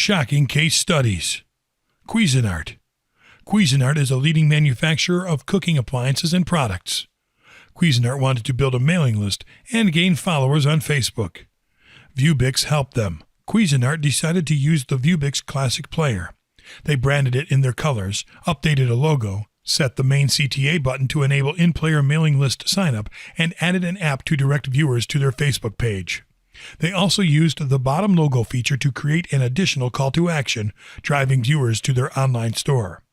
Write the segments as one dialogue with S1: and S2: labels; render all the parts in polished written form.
S1: Shocking case studies. Cuisinart. Cuisinart is a leading manufacturer of cooking appliances and products. Cuisinart wanted to build a mailing list and gain followers on Facebook. Viewbix helped them. Cuisinart decided to use the Viewbix Classic Player. They branded it in their colors, updated a logo, set the main CTA button to enable in-player mailing list signup, and added an app to direct viewers to their Facebook page. They also used the bottom logo feature to create an additional call to action, driving viewers to their online store.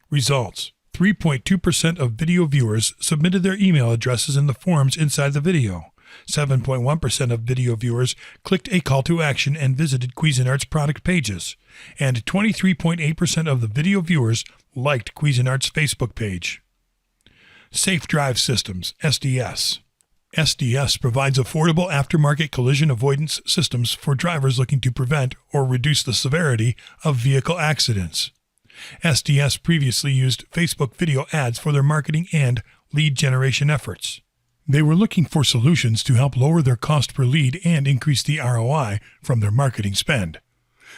S1: Results: 3.2% of video viewers submitted their email addresses in the forms inside the video. 7.1% of video viewers clicked a call to action and visited Cuisinart's product pages. And 23.8% of the video viewers liked Cuisinart's Facebook page. Safe Drive Systems, SDS. SDS provides affordable aftermarket collision avoidance systems for drivers looking to prevent or reduce the severity of vehicle accidents. SDS previously used Facebook video ads for their marketing and lead generation efforts. They were looking for solutions to help lower their cost per lead and increase the ROI from their marketing spend.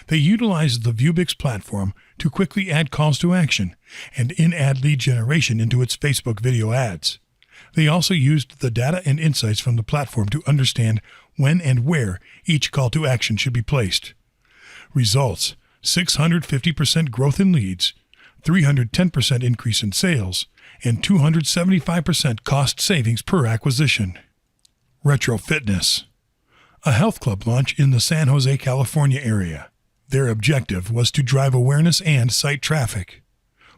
S1: They utilized the Viewbix platform to quickly add calls to action and in-ad lead generation into its Facebook video ads. They also used the data and insights from the platform to understand when and where each call to action should be placed. Results: 650% growth in leads, 310% increase in sales, and 275% cost savings per acquisition. Retro Fitness. A health club launch in the San Jose, California area. Their objective was to drive awareness and site traffic.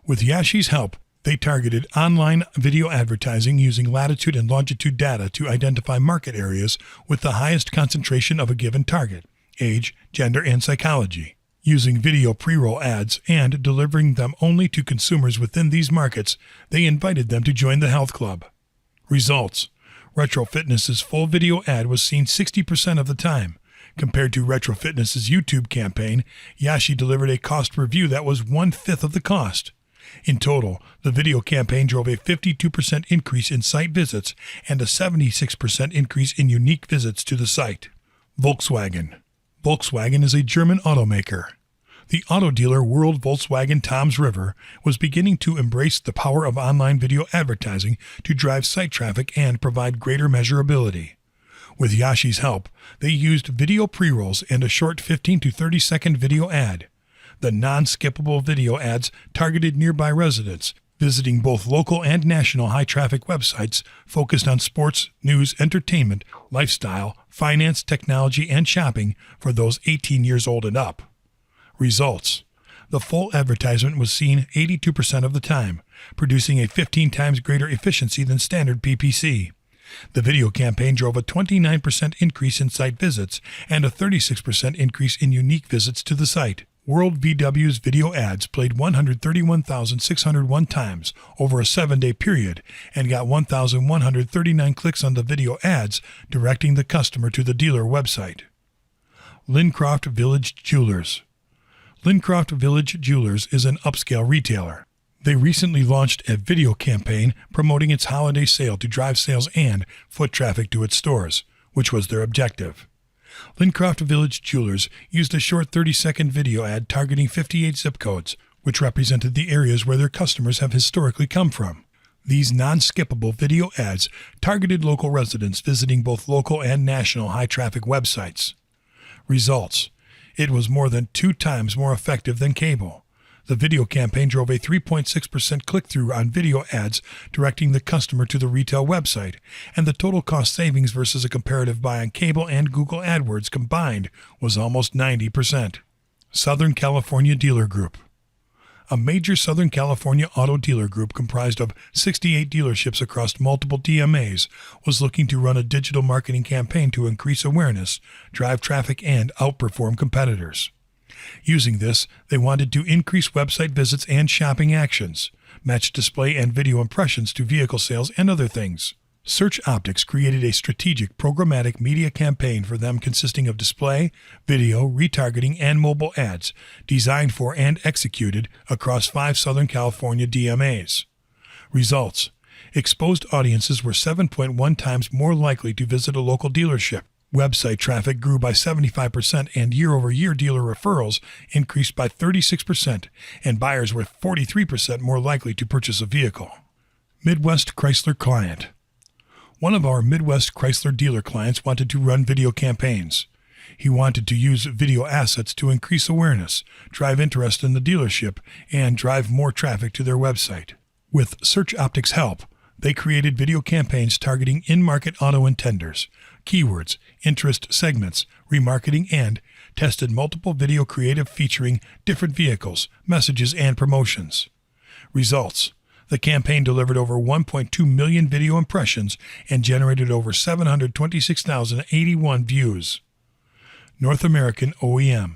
S1: With Yashi's help, they targeted online video advertising using latitude and longitude data to identify market areas with the highest concentration of a given target, age, gender, and psychology. Using video pre-roll ads and delivering them only to consumers within these markets, they invited them to join the health club. Results: Retro Fitness's full video ad was seen 60% of the time. Compared to Retro Fitness's YouTube campaign, Yashi delivered a cost per view that was 1/5 of the cost. In total, the video campaign drove a 52% increase in site visits and a 76% increase in unique visits to the site. Volkswagen. Volkswagen is a German automaker. The auto dealer World Volkswagen Toms River was beginning to embrace the power of online video advertising to drive site traffic and provide greater measurability. With Yashi's help, they used video pre-rolls and a short 15 to 30-second video ad. The non-skippable video ads targeted nearby residents, visiting both local and national high-traffic websites focused on sports, news, entertainment, lifestyle, finance, technology, and shopping for those 18 years old and up. Results: the full advertisement was seen 82% of the time, producing a 15 times greater efficiency than standard PPC. The video campaign drove a 29% increase in site visits and a 36% increase in unique visits to the site. World VW's video ads played 131,601 times over a 7-day period and got 1,139 clicks on the video ads, directing the customer to the dealer website. Lincroft Village Jewelers. Lincroft Village Jewelers is an upscale retailer. They recently launched a video campaign promoting its holiday sale to drive sales and foot traffic to its stores, which was their objective. Lincroft Village Jewelers used a short 30-second video ad targeting 58 zip codes, which represented the areas where their customers have historically come from. These non-skippable video ads targeted local residents visiting both local and national high-traffic websites. Results: it was more than 2 times more effective than cable. The video campaign drove a 3.6% click-through on video ads, directing the customer to the retail website, and the total cost savings versus a comparative buy on cable and Google AdWords combined was almost 90%. Southern California Dealer Group. A major Southern California auto dealer group comprised of 68 dealerships across multiple DMAs was looking to run a digital marketing campaign to increase awareness, drive traffic, and outperform competitors. Using this, they wanted to increase website visits and shopping actions, match display and video impressions to vehicle sales, and other things. Search Optics created a strategic programmatic media campaign for them consisting of display, video, retargeting, and mobile ads designed for and executed across 5 Southern California DMAs. Results: exposed audiences were 7.1 times more likely to visit a local dealership. Website traffic grew by 75% and year-over-year dealer referrals increased by 36%, and buyers were 43% more likely to purchase a vehicle. Midwest Chrysler client. One of our Midwest Chrysler dealer clients wanted to run video campaigns. He wanted to use video assets to increase awareness, drive interest in the dealership, and drive more traffic to their website. With Search Optics' help, they created video campaigns targeting in-market auto intenders, keywords, interest segments, remarketing, and tested multiple video creative featuring different vehicles, messages, and promotions. Results: the campaign delivered over 1.2 million video impressions and generated over 726,081 views. North American OEM.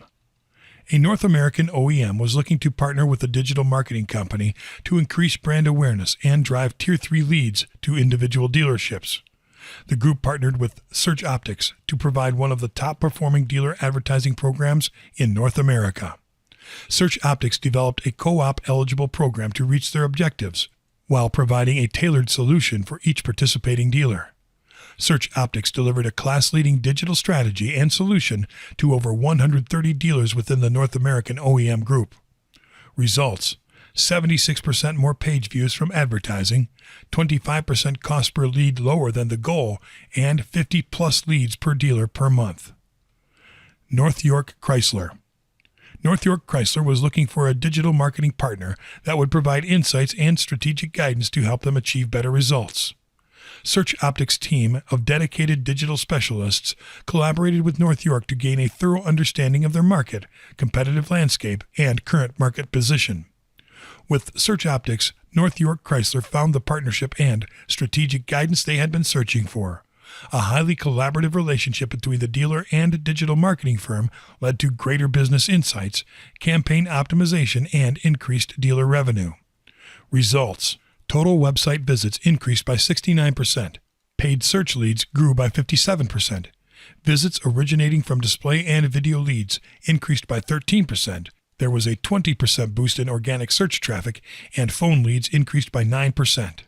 S1: A North American OEM was looking to partner with a digital marketing company to increase brand awareness and drive Tier 3 leads to individual dealerships. The group partnered with Search Optics to provide one of the top-performing dealer advertising programs in North America. Search Optics developed a co-op eligible program to reach their objectives, while providing a tailored solution for each participating dealer. Search Optics delivered a class-leading digital strategy and solution to over 130 dealers within the North American OEM group. Results: 76% more page views from advertising, 25% cost per lead lower than the goal, and 50-plus leads per dealer per month. North York Chrysler. North York Chrysler was looking for a digital marketing partner that would provide insights and strategic guidance to help them achieve better results. Search Optics' team of dedicated digital specialists collaborated with North York to gain a thorough understanding of their market, competitive landscape, and current market position. With Search Optics, North York Chrysler found the partnership and strategic guidance they had been searching for. A highly collaborative relationship between the dealer and digital marketing firm led to greater business insights, campaign optimization, and increased dealer revenue. Results: total website visits increased by 69%. Paid search leads grew by 57%. Visits originating from display and video leads increased by 13%. There was a 20% boost in organic search traffic, and phone leads increased by 9%.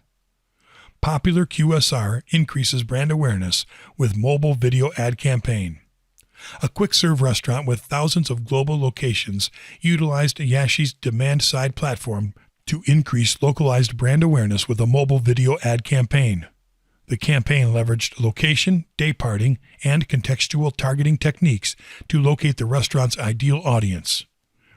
S1: Popular QSR increases brand awareness with mobile video ad campaign. A quick-serve restaurant with thousands of global locations utilized Yashi's demand-side platform to increase localized brand awareness with a mobile video ad campaign. The campaign leveraged location, dayparting, and contextual targeting techniques to locate the restaurant's ideal audience.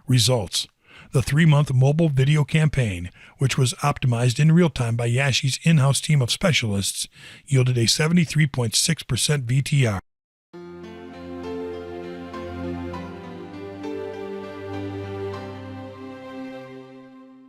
S1: Results: the 3-month mobile video campaign, which was optimized in real time by Yashi's in-house team of specialists, yielded a 73.6% VTR.